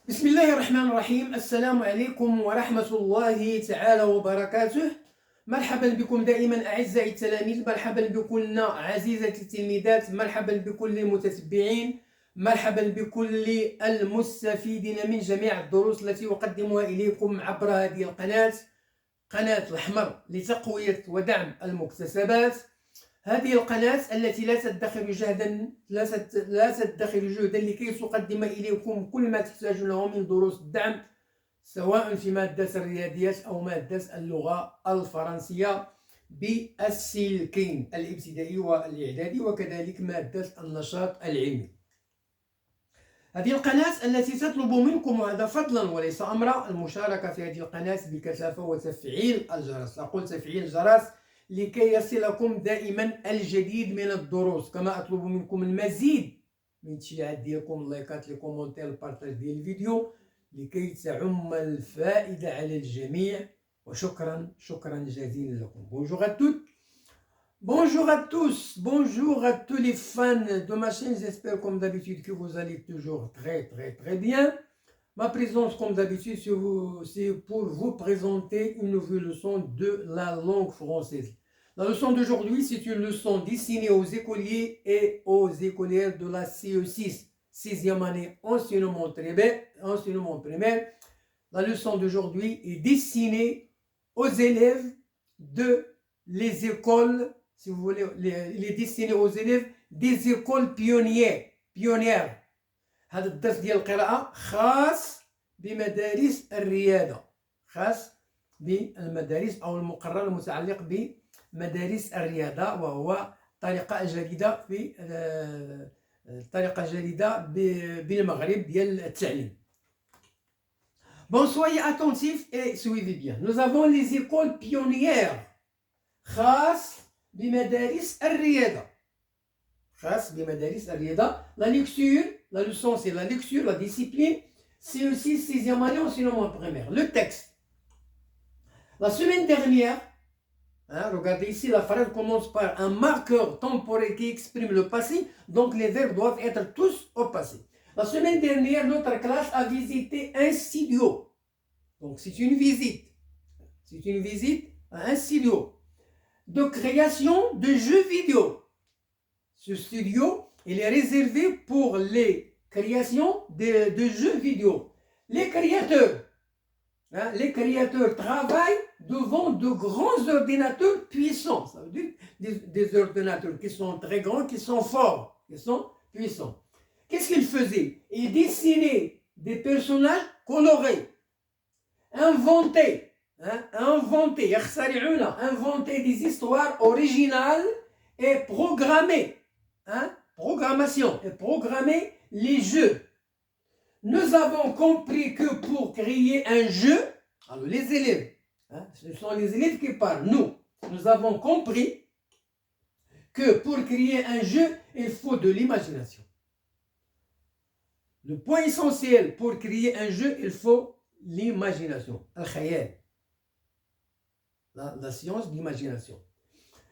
بسم الله الرحمن الرحيم. السلام عليكم ورحمة الله تعالى وبركاته. مرحبا بكم دائما أعزائي التلاميذ، مرحبا بكل عزيزتي التلميذات، مرحبا بكل المتتبعين، مرحبا بكل المستفيدين من جميع الدروس التي أقدمها إليكم عبر هذه القناة، قناة الحمر لتقوية ودعم المكتسبات. هذه القناة التي لا تدخر جهدا لكي تقدم إليكم كل ما تحتاجونه من دروس الدعم، سواء في مادة الرياضيات أو مادة اللغة الفرنسية بالسلكين الابتدائي والإعدادي، وكذلك مادة النشاط العلمي. هذه القناة التي تطلب منكم، وهذا فضلا وليس أمرا، المشاركة في هذه القناة بكثافة وتفعيل الجرس. أقول تفعيل الجرس لكي يصلكم دائما الجديد من الدروس، كما أطلب منكم المزيد من التشجيعات ديالكم، اللايكات، لي كومونتير، البارتاج ديال الفيديو، لكي تعم الفائدة على الجميع. وشكرا جزيلا لكم. Bonjour à toutes, bonjour à tous, bonjour à tous les fans de ma chaîne. J'espère comme d'habitude que vous allez toujours très bien. Ma présence comme d'habitude c'est pour vous présenter une nouvelle leçon de la langue française. La leçon d'aujourd'hui, c'est une leçon destinée aux écoliers et aux écolières de la CE6, 6e année enseignement primaire. La leçon d'aujourd'hui est destinée aux élèves de les écoles, si vous voulez, il est destiné aux élèves des écoles pionnières. هذا الدرس ديال القراءة خاص بمدارس الرياضة، خاص بالمدارس أو المقرر المتعلق بمدارس الرياضة، وهو طريقة جديدة بالمغرب ديال التعليم. Bon, soyez attentifs et suivez bien. Nous avons les écoles pionnières خاص بمدارس الرياضة. La lecture, la leçon c'est la lecture, la discipline, c'est aussi 6e année enseignement primaire. Le texte. La semaine dernière, regardez ici, la phrase commence par un marqueur temporel qui exprime le passé, donc les verbes doivent être tous au passé. La semaine dernière, notre classe a visité un studio. Donc c'est une visite à un studio de création de jeux vidéo. Ce studio, il est réservé pour les créations de jeux vidéo. Les créateurs travaillent devant de grands ordinateurs puissants. Ça veut dire des ordinateurs qui sont très grands, qui sont forts, qui sont puissants. Qu'est-ce qu'ils faisaient? Ils dessinaient des personnages colorés, inventer des histoires originales et programmer les jeux. Nous avons compris que pour créer un jeu, alors les élèves, ce sont les élèves qui parlent, nous avons compris que pour créer un jeu, il faut de l'imagination. Le point essentiel pour créer un jeu, il faut l'imagination, al-khayal, la science d'imagination.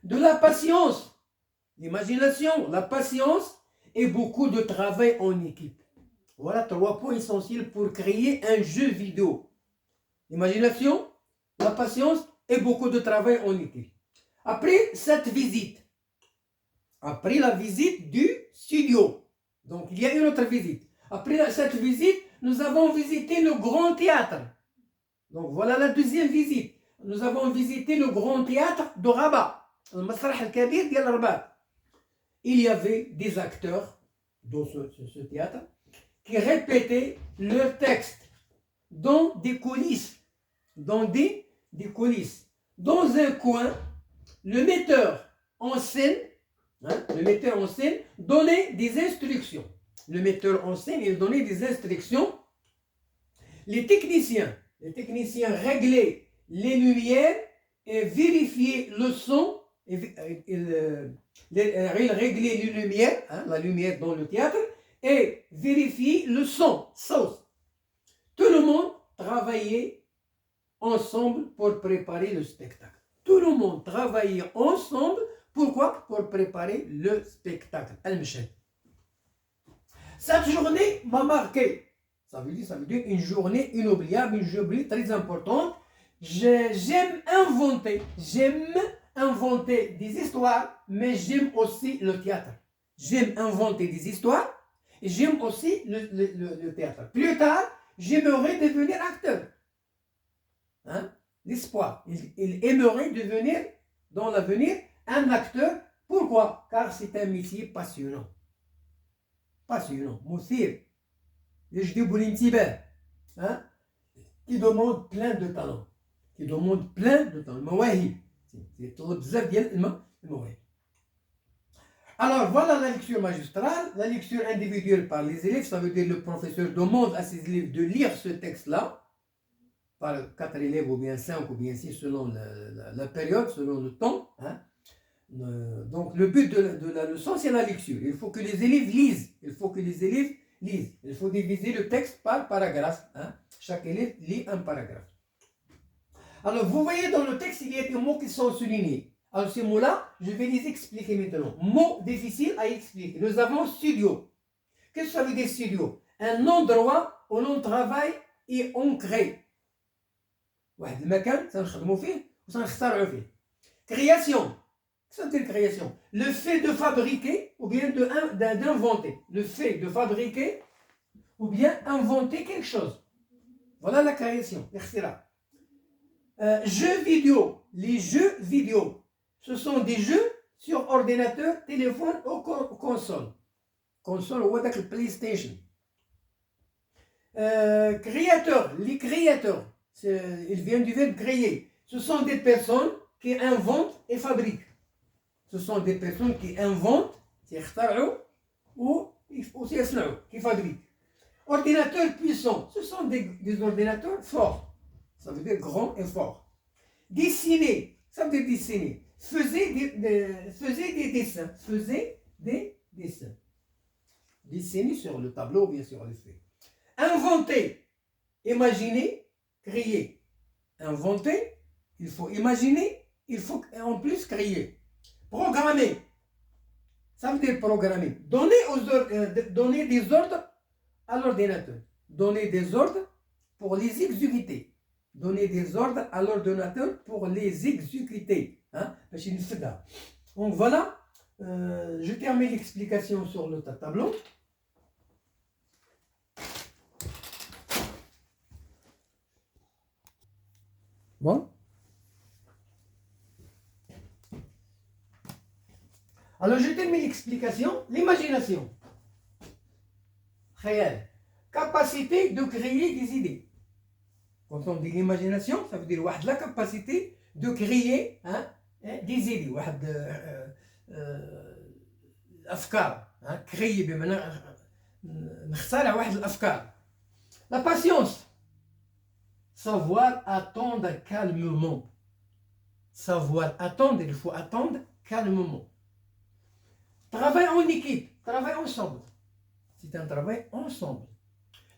De la patience, l'imagination, la patience et beaucoup de travail en équipe. Voilà 3 points essentiels pour créer un jeu vidéo. L'imagination, la patience et beaucoup de travail en équipe. Après la visite du studio, donc il y a une autre visite. Après cette visite, nous avons visité le grand théâtre. Donc voilà la deuxième visite. Nous avons visité le grand théâtre de Rabat, le Masrah al-Kabir ديال Rabat. Il y avait des acteurs dans ce théâtre qui répétaient leur texte dans des coulisses. Dans un coin, le metteur en scène donnait des instructions. Il donnait des instructions. Les techniciens réglaient les lumières et vérifiaient le son. Il réglait les lumières, la lumière dans le théâtre, et vérifier le son. Tout le monde travaillait ensemble pour préparer le spectacle. Pourquoi? Pour préparer le spectacle. Cette journée m'a marqué. Ça veut dire une journée inoubliable, une journée très importante. J'aime inventer des histoires, mais j'aime aussi le théâtre. J'aime inventer des histoires et j'aime aussi le théâtre. Plus tard, j'aimerais devenir acteur. Hein? L'espoir. Il aimerait devenir, dans l'avenir, un acteur. Pourquoi? Car c'est un métier passionnant. Passionnant. مثير. يجذب الانتباه. Hein? Qui demande plein de talent. Qui demande plein de talent. المواهب. يطلب بزاف ديال المواهب. Alors voilà la lecture magistrale, la lecture individuelle par les élèves, ça veut dire le professeur demande à ses élèves de lire ce texte-là, par 4 élèves ou bien 5 ou bien 6 selon la période, selon le temps. Hein. Donc le but de la leçon c'est la lecture. Il faut que les élèves lisent. Il faut diviser le texte par paragraphe. Hein. Chaque élève lit un paragraphe. Alors vous voyez dans le texte il y a des mots qui sont soulignés. Alors ces mots-là, je vais les expliquer maintenant. Mots difficiles à expliquer. Nous avons studio. Qu'est-ce que ça veut dire studio? Un endroit où l'on travaille et on crée. واحد المكان سنخدموا فيه وسنخترعوا فيه. Création. Qu'est-ce que ça veut dire création? Le fait de fabriquer ou bien d'inventer. Le fait de fabriquer ou bien inventer quelque chose. Voilà la création. Jeux vidéo. Les jeux vidéo. Ce sont des jeux sur ordinateur, téléphone ou console. Console ou le PlayStation. Créateurs, les créateurs, ils viennent du verbe créer. Ce sont des personnes qui inventent et fabriquent. Ce sont des personnes qui inventent, ou qui fabriquent. Ordinateurs puissants, ce sont des ordinateurs forts. Ça veut dire grand et fort. Dessiner, ça veut dire dessiner. Faisait des dessins. Dessiner sur le tableau, bien sûr, les faits. Inventer, imaginer, créer. Inventer, il faut imaginer, il faut en plus créer. Programmer, ça veut dire programmer. Donner des ordres à l'ordinateur. Donner des ordres pour les exécuter. Donner des ordres à l'ordinateur pour les exécuter. Hein? Donc voilà, je termine l'explication sur le tableau. Bon. Alors je termine l'explication. L'imagination. Réel. Capacité de créer des idées. Quand on dit l'imagination, ça veut dire la capacité de créer des idées. أفكار. créer بمعنى نخترع واحد الأفكار. La patience. Savoir attendre calmement. Savoir attendre, il faut attendre calmement. Travail en équipe, travail ensemble. C'est un travail ensemble.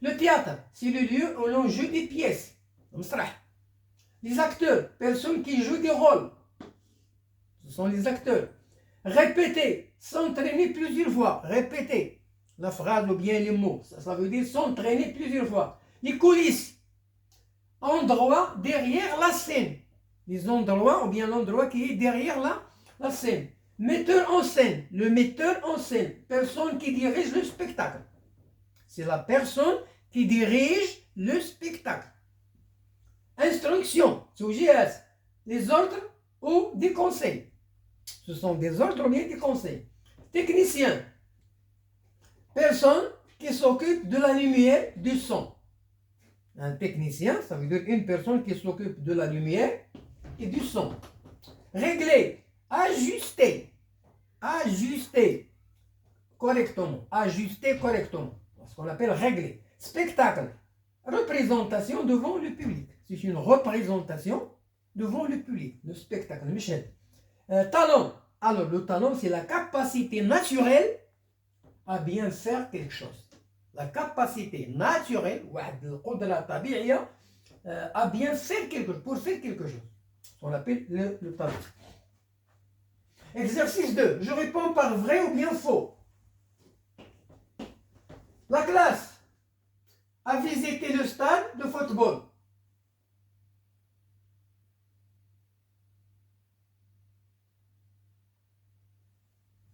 Le théâtre, c'est le lieu où l'on joue des pièces. Les acteurs, personnes qui jouent des rôles. Ce sont les acteurs. Répéter, s'entraîner plusieurs fois. Répéter la phrase ou bien les mots. Ça veut dire s'entraîner plusieurs fois. Les coulisses. Endroit derrière la scène. Les endroits ou bien l'endroit qui est derrière la scène. Metteur en scène. Le metteur en scène. Personne qui dirige le spectacle. C'est la personne qui dirige le spectacle. Instruction. Les ordres ou des conseils. Ce sont des ordres ou bien des conseils. Technicien. Personne qui s'occupe de la lumière, du son. Un technicien, ça veut dire une personne qui s'occupe de la lumière et du son. Régler, ajuster, ajuster correctement, ce qu'on appelle régler. Spectacle, représentation devant le public. C'est une représentation devant le public, le spectacle, le Michel. Talent, alors le talent c'est la capacité naturelle à bien faire quelque chose. La capacité naturelle à bien faire quelque chose, pour faire quelque chose. On appelle le talent. Exercice 2. Je réponds par vrai ou bien faux. La classe. Avec football.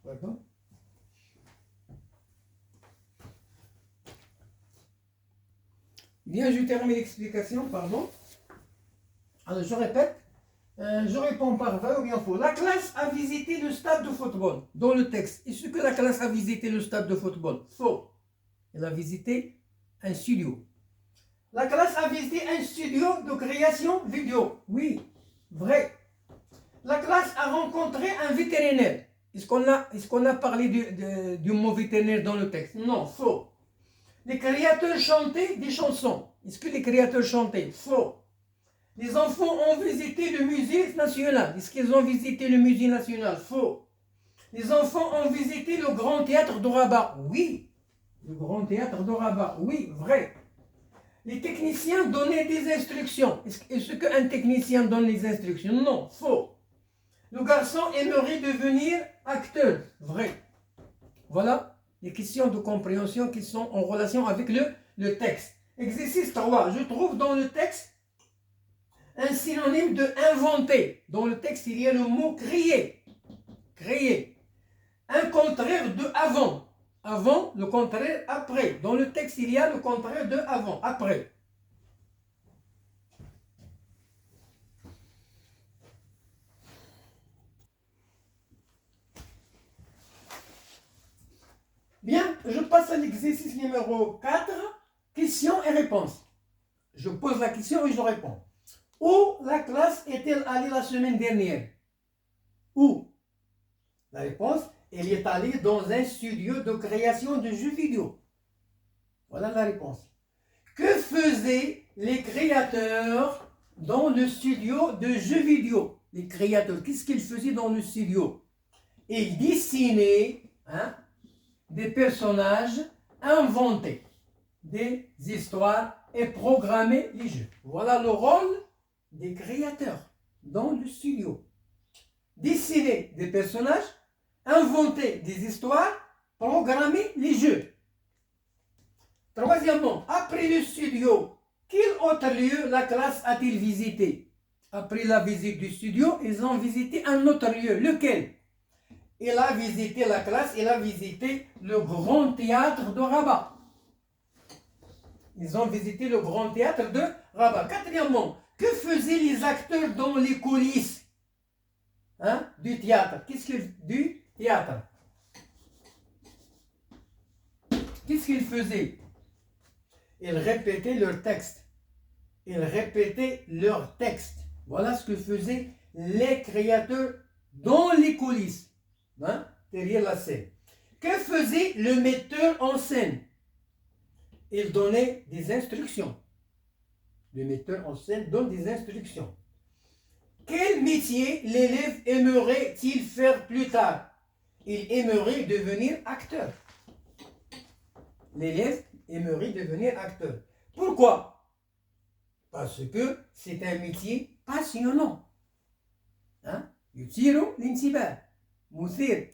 Pardon. Bien, je termine l'explication, pardon. Alors, je répète, je réponds par vrai ou bien faux. La classe a visité le stade de football dans le texte. Est-ce que la classe a visité le stade de football? Faux. Elle a visité un studio. La classe a visité un studio de création vidéo. Oui, vrai. La classe a rencontré un vétérinaire. Est-ce qu'on a parlé du mot vétérinaire dans le texte? Non, faux. Les créateurs chantaient des chansons. Est-ce que les créateurs chantaient? Faux. Les enfants ont visité le musée national. Est-ce qu'ils ont visité le musée national? Faux. Les enfants ont visité le grand théâtre de Rabat. Oui. Le grand théâtre de Rabat. Oui, vrai. Les techniciens donnaient des instructions. Est-ce qu'un technicien donne des instructions? Non, faux. Le garçon aimerait devenir acteur. Vrai. Voilà les questions de compréhension qui sont en relation avec le texte. Exercice 3. Je trouve dans le texte un synonyme de inventer. Dans le texte, il y a le mot créer. Créer. Un contraire de avant. Avant, le contraire après. Dans le texte, il y a le contraire de avant, après. Bien, je passe à l'exercice numéro 4, questions et réponses. Je pose la question et je réponds. Où la classe est-elle allée la semaine dernière? Où? La réponse, elle est allée dans un studio de création de jeux vidéo. Voilà la réponse. Que faisaient les créateurs dans le studio de jeux vidéo? Les créateurs, qu'est-ce qu'ils faisaient dans le studio? Ils dessinaient des personnages, inventaient des histoires et programmaient les jeux. Voilà le rôle des créateurs dans le studio. Dessiner des personnages, inventer des histoires, programmer les jeux. Troisièmement, après le studio, quel autre lieu la classe a-t-il visité? Après la visite du studio, ils ont visité un autre lieu. Lequel? Il a visité la classe, il a visité le grand théâtre de Rabat. Ils ont visité le grand théâtre de Rabat. Quatrièmement, que faisaient les acteurs dans les coulisses du théâtre? Du théâtre. Qu'est-ce qu'ils faisaient? Ils répétaient leur texte. Ils répétaient leur texte. Voilà ce que faisaient les créateurs dans les coulisses, derrière la scène. Que faisait le metteur en scène? Il donnait des instructions. Le metteur en scène donne des instructions. Quel métier l'élève aimerait-il faire plus tard? Il aimerait devenir acteur. L'élève aimerait devenir acteur. Pourquoi? Parce que c'est un métier passionnant. يثير الانتباه. مثير.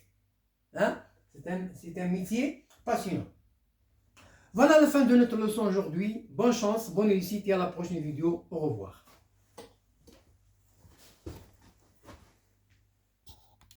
C'est un métier passionnant. Voilà la fin de notre leçon aujourd'hui. Bonne chance, bonne réussite et à la prochaine vidéo. Au revoir.